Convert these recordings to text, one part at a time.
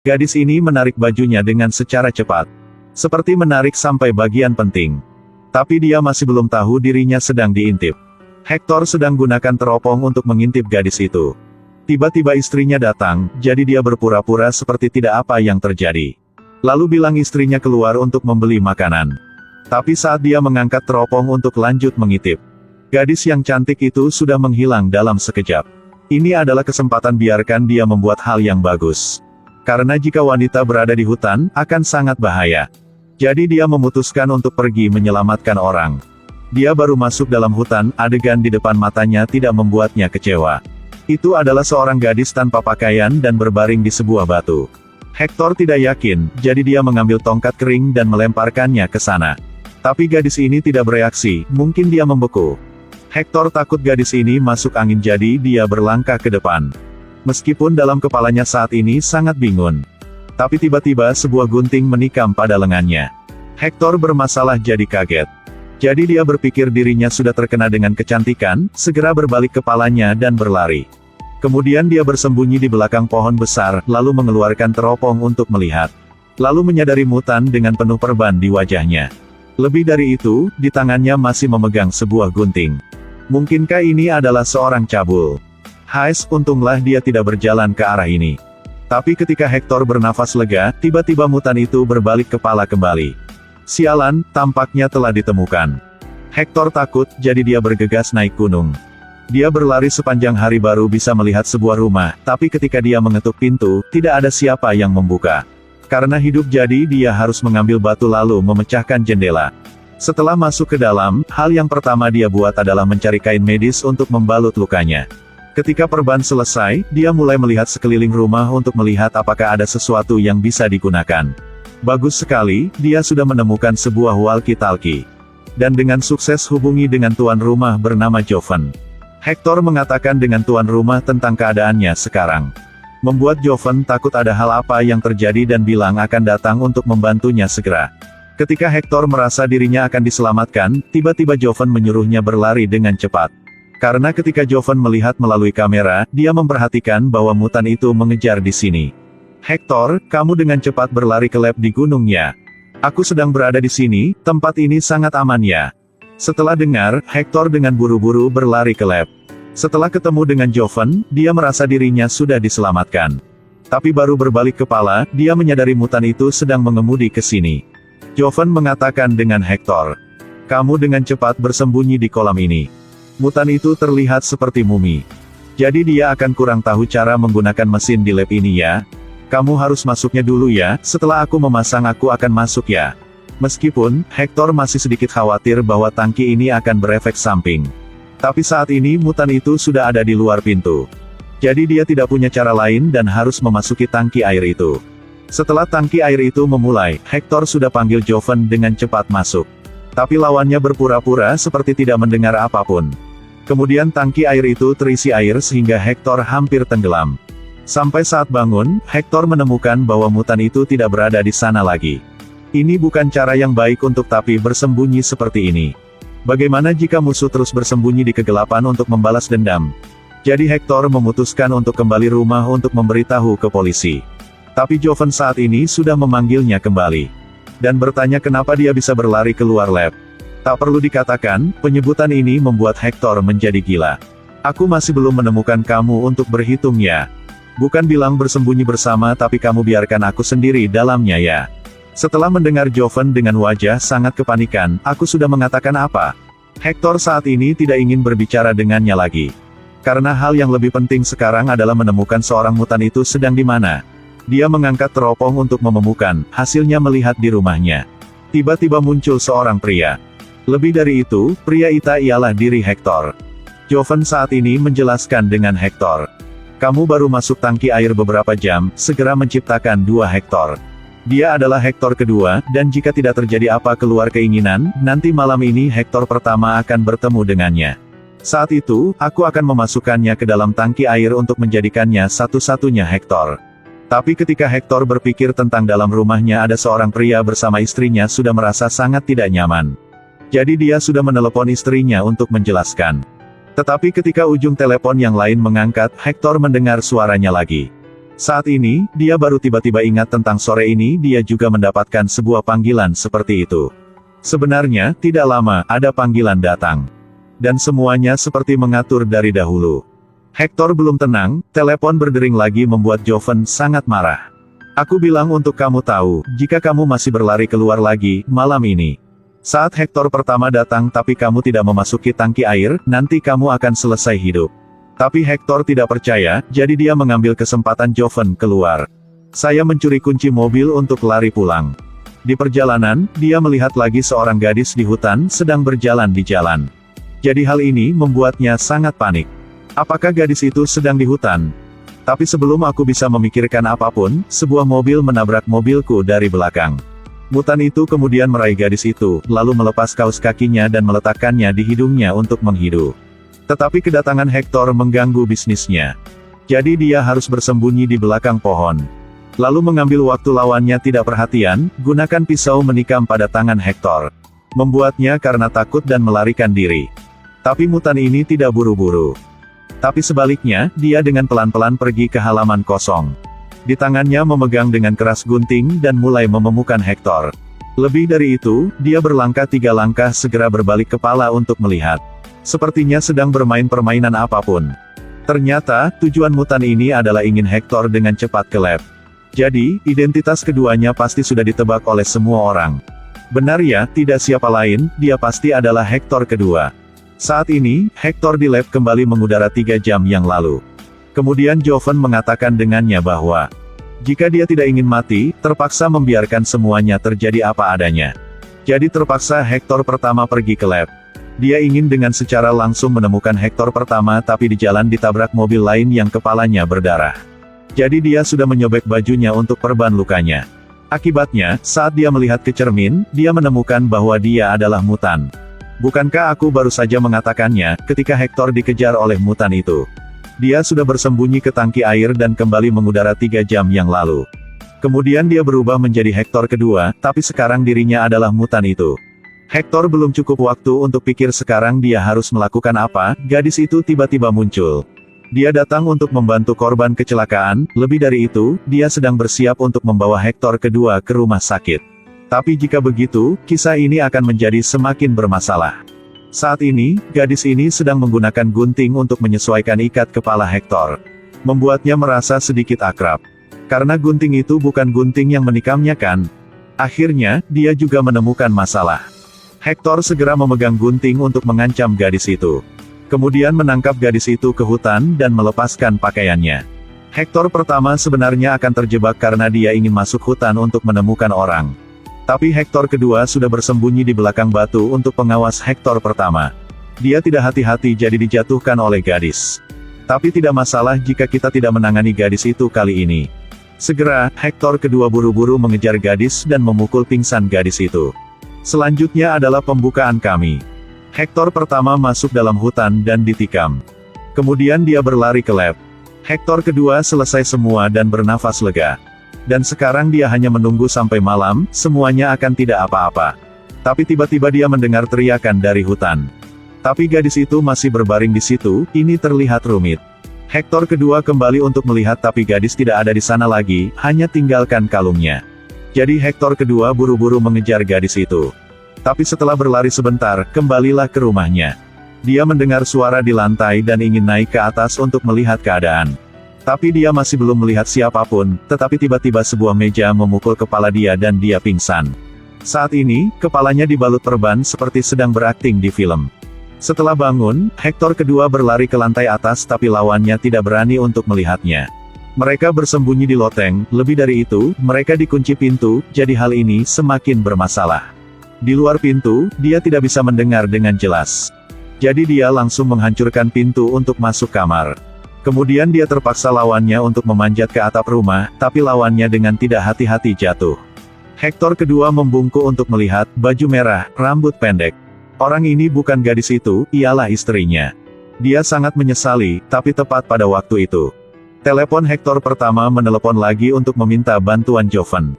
Gadis ini menarik bajunya dengan secara cepat. Seperti menarik sampai bagian penting. Tapi dia masih belum tahu dirinya sedang diintip. Hector sedang gunakan teropong untuk mengintip gadis itu. Tiba-tiba istrinya datang, jadi dia berpura-pura seperti tidak apa yang terjadi. Lalu bilang istrinya keluar untuk membeli makanan. Tapi saat dia mengangkat teropong untuk lanjut mengintip, gadis yang cantik itu sudah menghilang dalam sekejap. Ini adalah kesempatan, biarkan dia membuat hal yang bagus. Karena jika wanita berada di hutan, akan sangat bahaya. Jadi dia memutuskan untuk pergi menyelamatkan orang. Dia baru masuk dalam hutan, adegan di depan matanya tidak membuatnya kecewa. Itu adalah seorang gadis tanpa pakaian dan berbaring di sebuah batu. Hector tidak yakin, jadi dia mengambil tongkat kering dan melemparkannya ke sana. Tapi gadis ini tidak bereaksi, mungkin dia membeku. Hector takut gadis ini masuk angin, jadi dia berlangkah ke depan. Meskipun dalam kepalanya saat ini sangat bingung. Tapi tiba-tiba sebuah gunting menikam pada lengannya. Hector bermasalah jadi kaget. Jadi dia berpikir dirinya sudah terkena dengan kecantikan, segera berbalik kepalanya dan berlari. Kemudian dia bersembunyi di belakang pohon besar, lalu mengeluarkan teropong untuk melihat. Lalu menyadari Mutan dengan penuh perban di wajahnya. Lebih dari itu, di tangannya masih memegang sebuah gunting. Mungkinkah ini adalah seorang cabul? Hais, untunglah dia tidak berjalan ke arah ini. Tapi ketika Hector bernafas lega, tiba-tiba Mutan itu berbalik kepala kembali. Sialan, tampaknya telah ditemukan. Hector takut, jadi dia bergegas naik gunung. Dia berlari sepanjang hari baru bisa melihat sebuah rumah, tapi ketika dia mengetuk pintu, tidak ada siapa yang membuka. Karena hidup, jadi dia harus mengambil batu lalu memecahkan jendela. Setelah masuk ke dalam, hal yang pertama dia buat adalah mencari kain medis untuk membalut lukanya. Ketika perban selesai, dia mulai melihat sekeliling rumah untuk melihat apakah ada sesuatu yang bisa digunakan. Bagus sekali, dia sudah menemukan sebuah walkie-talkie. Dan dengan sukses hubungi dengan tuan rumah bernama Joven. Hector mengatakan dengan tuan rumah tentang keadaannya sekarang. Membuat Joven takut ada hal apa yang terjadi dan bilang akan datang untuk membantunya segera. Ketika Hector merasa dirinya akan diselamatkan, tiba-tiba Joven menyuruhnya berlari dengan cepat. Karena ketika Joven melihat melalui kamera, dia memperhatikan bahwa Mutan itu mengejar di sini. Hector, kamu dengan cepat berlari ke lab di gunung ya. Aku sedang berada di sini, tempat ini sangat aman ya. Setelah dengar, Hector dengan buru-buru berlari ke lab. Setelah ketemu dengan Joven, dia merasa dirinya sudah diselamatkan. Tapi baru berbalik kepala, dia menyadari Mutan itu sedang mengemudi ke sini. Joven mengatakan dengan Hector, kamu dengan cepat bersembunyi di kolam ini. Mutan itu terlihat seperti mumi. Jadi dia akan kurang tahu cara menggunakan mesin di lab ini ya. Kamu harus masuknya dulu ya, setelah aku memasang aku akan masuk ya. Meskipun, Hector masih sedikit khawatir bahwa tangki ini akan berefek samping. Tapi saat ini Mutan itu sudah ada di luar pintu. Jadi dia tidak punya cara lain dan harus memasuki tangki air itu. Setelah tangki air itu memulai, Hector sudah panggil Joven dengan cepat masuk. Tapi lawannya berpura-pura seperti tidak mendengar apapun. Kemudian tangki air itu terisi air sehingga Hector hampir tenggelam. Sampai saat bangun, Hector menemukan bahwa Mutan itu tidak berada di sana lagi. Ini bukan cara yang baik untuk tapi bersembunyi seperti ini. Bagaimana jika musuh terus bersembunyi di kegelapan untuk membalas dendam? Jadi Hector memutuskan untuk kembali rumah untuk memberitahu ke polisi. Tapi Joven saat ini sudah memanggilnya kembali. Dan bertanya kenapa dia bisa berlari keluar lab. Tak perlu dikatakan, penyebutan ini membuat Hector menjadi gila. Aku masih belum menemukan kamu untuk berhitung ya. Bukan bilang bersembunyi bersama tapi kamu biarkan aku sendiri dalamnya ya. Setelah mendengar Joven dengan wajah sangat kepanikan, aku sudah mengatakan apa? Hector saat ini tidak ingin berbicara dengannya lagi. Karena hal yang lebih penting sekarang adalah menemukan seorang Mutan itu sedang di mana. Dia mengangkat teropong untuk menemukan, hasilnya melihat di rumahnya. Tiba-tiba muncul seorang pria. Lebih dari itu, pria itu ialah diri Hector. Joven saat ini menjelaskan dengan Hector. Kamu baru masuk tangki air beberapa jam, segera menciptakan 2 Hector. Dia adalah Hector kedua, dan jika tidak terjadi apa keluar keinginan, nanti malam ini Hector pertama akan bertemu dengannya. Saat itu, aku akan memasukkannya ke dalam tangki air untuk menjadikannya satu-satunya Hector. Tapi ketika Hector berpikir tentang dalam rumahnya ada seorang pria bersama istrinya sudah merasa sangat tidak nyaman. Jadi dia sudah menelepon istrinya untuk menjelaskan. Tetapi ketika ujung telepon yang lain mengangkat, Hector mendengar suaranya lagi. Saat ini, dia baru tiba-tiba ingat tentang sore ini dia juga mendapatkan sebuah panggilan seperti itu. Sebenarnya, tidak lama, ada panggilan datang. Dan semuanya seperti mengatur dari dahulu. Hector belum tenang, telepon berdering lagi membuat Joven sangat marah. Aku bilang untuk kamu tahu, jika kamu masih berlari keluar lagi, malam ini. Saat Hector pertama datang tapi kamu tidak memasuki tangki air, nanti kamu akan selesai hidup. Tapi Hector tidak percaya, jadi dia mengambil kesempatan Joven keluar. Saya mencuri kunci mobil untuk lari pulang. Di perjalanan, dia melihat lagi seorang gadis di hutan sedang berjalan di jalan. Jadi hal ini membuatnya sangat panik. Apakah gadis itu sedang di hutan? Tapi sebelum aku bisa memikirkan apapun, sebuah mobil menabrak mobilku dari belakang. Mutan itu kemudian meraih gadis itu, lalu melepas kaos kakinya dan meletakkannya di hidungnya untuk menghidu. Tetapi kedatangan Hector mengganggu bisnisnya. Jadi dia harus bersembunyi di belakang pohon. Lalu mengambil waktu lawannya tidak perhatian, gunakan pisau menikam pada tangan Hector. Membuatnya karena takut dan melarikan diri. Tapi mutan ini tidak buru-buru. Tapi sebaliknya, dia dengan pelan-pelan pergi ke halaman kosong. Di tangannya memegang dengan keras gunting dan mulai mememukan Hector. Lebih dari itu, dia berlangkah 3 langkah segera berbalik kepala untuk melihat. Sepertinya sedang bermain permainan apapun. Ternyata, tujuan mutan ini adalah ingin Hector dengan cepat ke lab. Jadi, identitas keduanya pasti sudah ditebak oleh semua orang. Benar ya, tidak siapa lain, dia pasti adalah Hector kedua. Saat ini, Hector di lab kembali mengudara 3 jam yang lalu. Kemudian Joven mengatakan dengannya bahwa, jika dia tidak ingin mati, terpaksa membiarkan semuanya terjadi apa adanya. Jadi terpaksa Hector pertama pergi ke lab. Dia ingin dengan secara langsung menemukan Hector pertama tapi di jalan ditabrak mobil lain yang kepalanya berdarah. Jadi dia sudah menyobek bajunya untuk perban lukanya. Akibatnya, saat dia melihat ke cermin, dia menemukan bahwa dia adalah mutan. Bukankah aku baru saja mengatakannya, ketika Hector dikejar oleh mutan itu. Dia sudah bersembunyi ke tangki air dan kembali mengudara 3 jam yang lalu. Kemudian dia berubah menjadi Hector kedua, tapi sekarang dirinya adalah mutan itu. Hector belum cukup waktu untuk pikir sekarang dia harus melakukan apa, gadis itu tiba-tiba muncul. Dia datang untuk membantu korban kecelakaan, lebih dari itu, dia sedang bersiap untuk membawa Hector kedua ke rumah sakit. Tapi jika begitu, kisah ini akan menjadi semakin bermasalah. Saat ini, gadis ini sedang menggunakan gunting untuk menyesuaikan ikat kepala Hector. Membuatnya merasa sedikit akrab. Karena gunting itu bukan gunting yang menikamnya kan? Akhirnya, dia juga menemukan masalah. Hector segera memegang gunting untuk mengancam gadis itu. Kemudian menangkap gadis itu ke hutan dan melepaskan pakaiannya. Hector pertama sebenarnya akan terjebak karena dia ingin masuk hutan untuk menemukan orang. Tapi Hector kedua sudah bersembunyi di belakang batu untuk pengawas Hector pertama. Dia tidak hati-hati jadi dijatuhkan oleh gadis. Tapi tidak masalah jika kita tidak menangani gadis itu kali ini. Segera, Hector kedua buru-buru mengejar gadis dan memukul pingsan gadis itu. Selanjutnya adalah pembukaan kami. Hector pertama masuk dalam hutan dan ditikam. Kemudian dia berlari ke lab. Hector kedua selesai semua dan bernafas lega. Dan sekarang dia hanya menunggu sampai malam, semuanya akan tidak apa-apa. Tapi tiba-tiba dia mendengar teriakan dari hutan. Tapi gadis itu masih berbaring di situ, ini terlihat rumit. Hector kedua kembali untuk melihat tapi gadis tidak ada di sana lagi, hanya tinggalkan kalungnya. Jadi Hector kedua buru-buru mengejar gadis itu. Tapi setelah berlari sebentar, kembalilah ke rumahnya. Dia mendengar suara di lantai dan ingin naik ke atas untuk melihat keadaan. Tapi dia masih belum melihat siapapun, tetapi tiba-tiba sebuah meja memukul kepala dia dan dia pingsan. Saat ini, kepalanya dibalut perban seperti sedang berakting di film. Setelah bangun, Hector kedua berlari ke lantai atas tapi lawannya tidak berani untuk melihatnya. Mereka bersembunyi di loteng, lebih dari itu, mereka dikunci pintu, jadi hal ini semakin bermasalah. Di luar pintu, dia tidak bisa mendengar dengan jelas. Jadi dia langsung menghancurkan pintu untuk masuk kamar. Kemudian dia terpaksa lawannya untuk memanjat ke atap rumah, tapi lawannya dengan tidak hati-hati jatuh. Hector kedua membungkuk untuk melihat, baju merah, rambut pendek. Orang ini bukan gadis itu, ialah istrinya. Dia sangat menyesali, tapi tepat pada waktu itu. Telepon Hector pertama menelepon lagi untuk meminta bantuan Joven.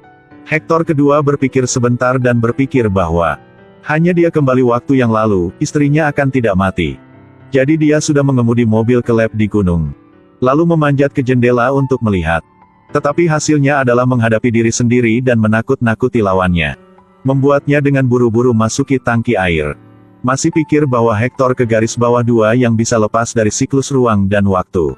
Hector kedua berpikir sebentar dan berpikir bahwa hanya dia kembali waktu yang lalu, istrinya akan tidak mati. Jadi dia sudah mengemudi mobil ke lab di gunung. Lalu memanjat ke jendela untuk melihat. Tetapi hasilnya adalah menghadapi diri sendiri dan menakut-nakuti lawannya. Membuatnya dengan buru-buru masuki tangki air. Masih pikir bahwa Hector ke garis bawah 2 yang bisa lepas dari siklus ruang dan waktu.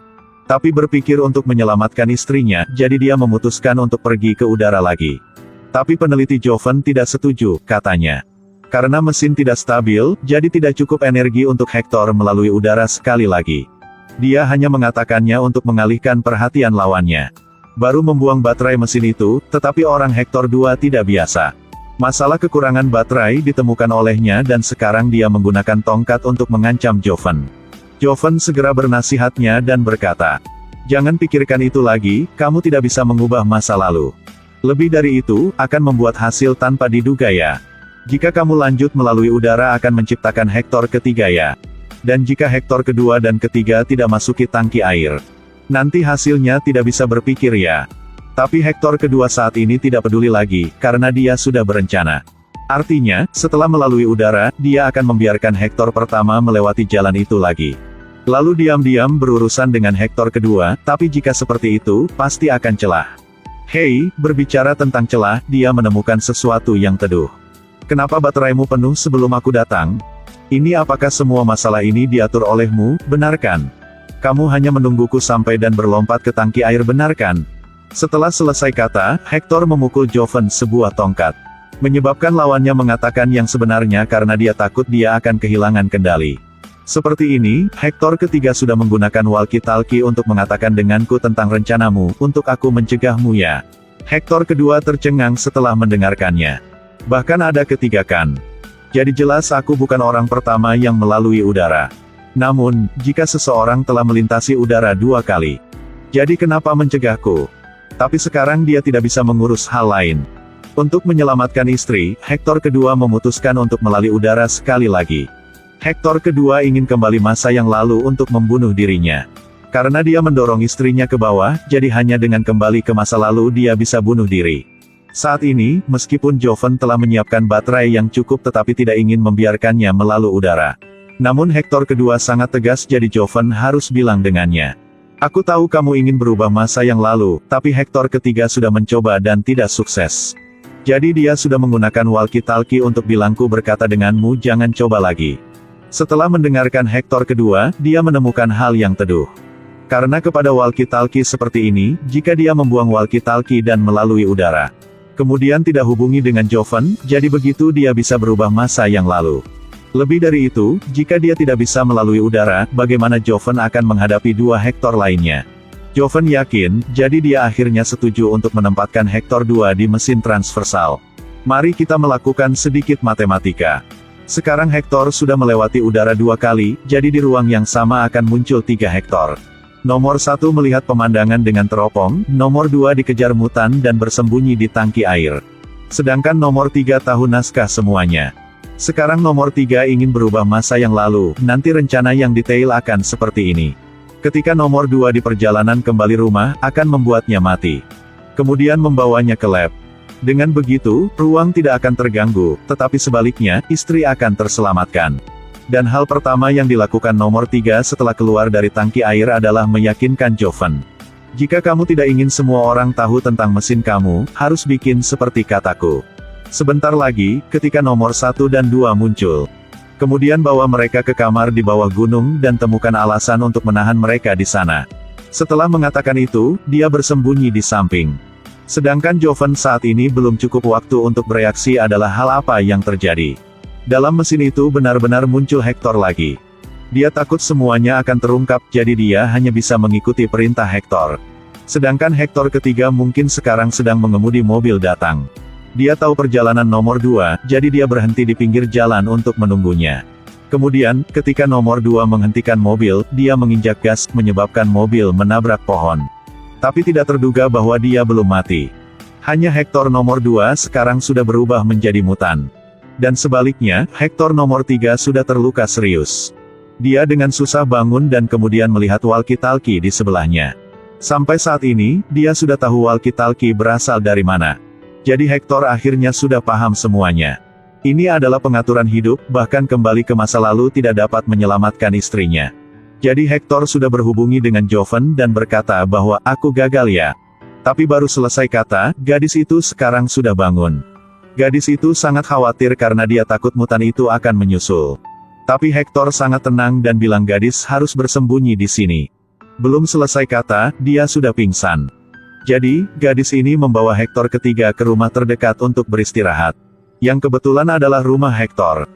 Tapi berpikir untuk menyelamatkan istrinya, jadi dia memutuskan untuk pergi ke udara lagi. Tapi peneliti Joven tidak setuju, katanya. Karena mesin tidak stabil, jadi tidak cukup energi untuk Hector melalui udara sekali lagi. Dia hanya mengatakannya untuk mengalihkan perhatian lawannya. Baru membuang baterai mesin itu, tetapi orang Hector 2 tidak biasa. Masalah kekurangan baterai ditemukan olehnya dan sekarang dia menggunakan tongkat untuk mengancam Joven. Joven segera bernasihatnya dan berkata, "Jangan pikirkan itu lagi, kamu tidak bisa mengubah masa lalu. Lebih dari itu, akan membuat hasil tanpa diduga ya. Jika kamu lanjut melalui udara akan menciptakan Hector ketiga ya. Dan jika Hector kedua dan ketiga tidak masuki tangki air, nanti hasilnya tidak bisa berpikir ya." Tapi Hector kedua saat ini tidak peduli lagi, karena dia sudah berencana. Artinya, setelah melalui udara, dia akan membiarkan Hector pertama melewati jalan itu lagi. Lalu diam-diam berurusan dengan Hector kedua, tapi jika seperti itu, pasti akan celah. Hei, berbicara tentang celah, dia menemukan sesuatu yang teduh. Kenapa bateraimu penuh sebelum aku datang? Ini apakah semua masalah ini diatur olehmu, benarkan? Kamu hanya menungguku sampai dan berlompat ke tangki air, benarkan? Setelah selesai kata, Hector memukul Joven sebuah tongkat. Menyebabkan lawannya mengatakan yang sebenarnya karena dia takut dia akan kehilangan kendali. Seperti ini, Hector ketiga sudah menggunakan walkie-talkie untuk mengatakan denganku tentang rencanamu, untuk aku mencegahmu ya. Hector kedua tercengang setelah mendengarkannya. Bahkan ada ketiga kan. Jadi jelas aku bukan orang pertama yang melalui udara. Namun, jika seseorang telah melintasi udara 2 kali, jadi kenapa mencegahku? Tapi sekarang dia tidak bisa mengurus hal lain. Untuk menyelamatkan istri, Hector kedua memutuskan untuk melalui udara sekali lagi. Hector kedua ingin kembali masa yang lalu untuk membunuh dirinya. Karena dia mendorong istrinya ke bawah, jadi hanya dengan kembali ke masa lalu dia bisa bunuh diri. Saat ini, meskipun Joven telah menyiapkan baterai yang cukup tetapi tidak ingin membiarkannya melalui udara. Namun Hector kedua sangat tegas jadi Joven harus bilang dengannya. Aku tahu kamu ingin berubah masa yang lalu, tapi Hector ketiga sudah mencoba dan tidak sukses. Jadi dia sudah menggunakan walkie-talkie untuk bilangku berkata denganmu jangan coba lagi. Setelah mendengarkan Hector kedua, dia menemukan hal yang teduh. Karena kepada walkie-talkie seperti ini, jika dia membuang walkie-talkie dan melalui udara, kemudian tidak hubungi dengan Joven, jadi begitu dia bisa berubah masa yang lalu. Lebih dari itu, jika dia tidak bisa melalui udara, bagaimana Joven akan menghadapi 2 Hector lainnya? Joven yakin, jadi dia akhirnya setuju untuk menempatkan Hector 2 di mesin transversal. Mari kita melakukan sedikit matematika. Sekarang Hector sudah melewati udara 2 kali, jadi di ruang yang sama akan muncul 3 Hector. Nomor 1 melihat pemandangan dengan teropong, nomor 2 dikejar mutan dan bersembunyi di tangki air. Sedangkan nomor 3 tahu naskah semuanya. Sekarang nomor 3 ingin berubah masa yang lalu, nanti rencana yang detail akan seperti ini. Ketika nomor 2 di perjalanan kembali rumah, akan membuatnya mati. Kemudian membawanya ke lab. Dengan begitu, ruang tidak akan terganggu, tetapi sebaliknya, istri akan terselamatkan. Dan hal pertama yang dilakukan nomor 3 setelah keluar dari tangki air adalah meyakinkan Joven. Jika kamu tidak ingin semua orang tahu tentang mesin kamu, harus bikin seperti kataku. Sebentar lagi, ketika nomor 1 dan 2 muncul. Kemudian bawa mereka ke kamar di bawah gunung dan temukan alasan untuk menahan mereka di sana. Setelah mengatakan itu, dia bersembunyi di samping. Sedangkan Joven saat ini belum cukup waktu untuk bereaksi adalah hal apa yang terjadi. Dalam mesin itu benar-benar muncul Hector lagi. Dia takut semuanya akan terungkap, jadi dia hanya bisa mengikuti perintah Hector. Sedangkan Hector ketiga mungkin sekarang sedang mengemudi mobil datang. Dia tahu perjalanan nomor 2, jadi dia berhenti di pinggir jalan untuk menunggunya. Kemudian, ketika nomor 2 menghentikan mobil, dia menginjak gas, menyebabkan mobil menabrak pohon. Tapi tidak terduga bahwa dia belum mati. Hanya Hector nomor 2 sekarang sudah berubah menjadi mutan. Dan sebaliknya, Hector nomor 3 sudah terluka serius. Dia dengan susah bangun dan kemudian melihat walkie-talkie di sebelahnya. Sampai saat ini, dia sudah tahu walkie-talkie berasal dari mana. Jadi Hector akhirnya sudah paham semuanya. Ini adalah pengaturan hidup, bahkan kembali ke masa lalu tidak dapat menyelamatkan istrinya. Jadi Hector sudah berhubungi dengan Joven dan berkata bahwa, aku gagal ya. Tapi baru selesai kata, gadis itu sekarang sudah bangun. Gadis itu sangat khawatir karena dia takut mutan itu akan menyusul. Tapi Hector sangat tenang dan bilang gadis harus bersembunyi di sini. Belum selesai kata, dia sudah pingsan. Jadi, gadis ini membawa Hector ketiga ke rumah terdekat untuk beristirahat. Yang kebetulan adalah rumah Hector.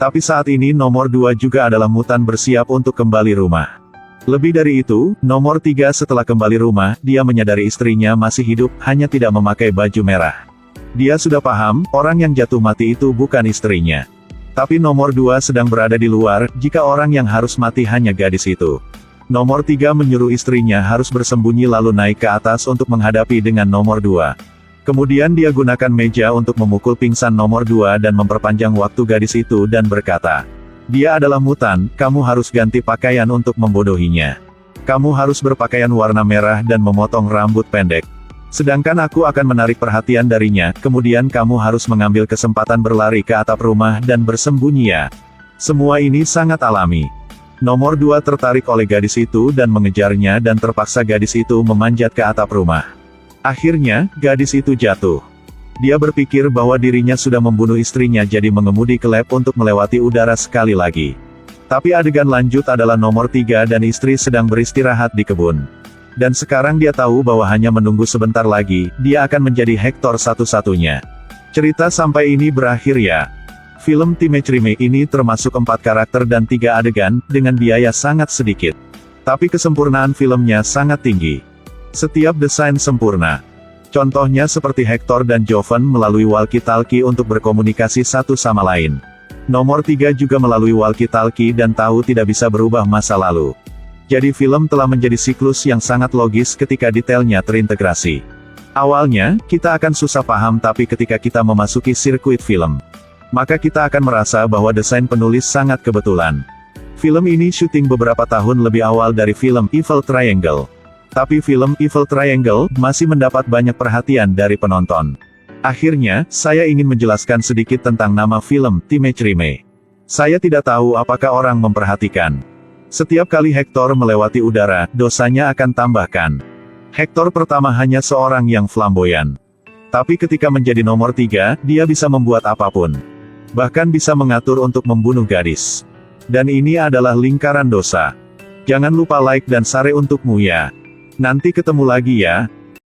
Tapi saat ini nomor 2 juga adalah mutan bersiap untuk kembali rumah. Lebih dari itu, nomor 3 setelah kembali rumah, dia menyadari istrinya masih hidup, hanya tidak memakai baju merah. Dia sudah paham, orang yang jatuh mati itu bukan istrinya. Tapi nomor 2 sedang berada di luar, jika orang yang harus mati hanya gadis itu. Nomor 3 menyuruh istrinya harus bersembunyi lalu naik ke atas untuk menghadapi dengan nomor 2. Kemudian dia gunakan meja untuk memukul pingsan nomor 2 dan memperpanjang waktu gadis itu dan berkata, "Dia adalah mutan, kamu harus ganti pakaian untuk membodohinya. Kamu harus berpakaian warna merah dan memotong rambut pendek. Sedangkan aku akan menarik perhatian darinya, kemudian kamu harus mengambil kesempatan berlari ke atap rumah dan bersembunyi ya." Semua ini sangat alami. Nomor 2 tertarik oleh gadis itu dan mengejarnya dan terpaksa gadis itu memanjat ke atap rumah. Akhirnya, gadis itu jatuh. Dia berpikir bahwa dirinya sudah membunuh istrinya jadi mengemudi ke lab untuk melewati udara sekali lagi. Tapi adegan lanjut adalah nomor 3 dan istri sedang beristirahat di kebun. Dan sekarang dia tahu bahwa hanya menunggu sebentar lagi, dia akan menjadi Hector satu-satunya. Cerita sampai ini berakhir ya. Film Teenage Remake ini termasuk 4 karakter dan 3 adegan, dengan biaya sangat sedikit. Tapi kesempurnaan filmnya sangat tinggi. Setiap desain sempurna. Contohnya seperti Hector dan Jovan melalui walkie-talkie untuk berkomunikasi satu sama lain. Nomor 3 juga melalui walkie-talkie dan tahu tidak bisa berubah masa lalu. Jadi film telah menjadi siklus yang sangat logis ketika detailnya terintegrasi. Awalnya, kita akan susah paham tapi ketika kita memasuki sirkuit film, maka kita akan merasa bahwa desain penulis sangat kebetulan. Film ini syuting beberapa tahun lebih awal dari film Evil Triangle. Tapi film Evil Triangle masih mendapat banyak perhatian dari penonton. Akhirnya, saya ingin menjelaskan sedikit tentang nama film Teenage Remake. Saya tidak tahu apakah orang memperhatikan. Setiap kali Hector melewati udara, dosanya akan tambahkan. Hector pertama hanya seorang yang flamboyan. Tapi ketika menjadi nomor 3, dia bisa membuat apapun. Bahkan bisa mengatur untuk membunuh gadis. Dan ini adalah lingkaran dosa. Jangan lupa like dan share untukmu ya. Nanti ketemu lagi ya.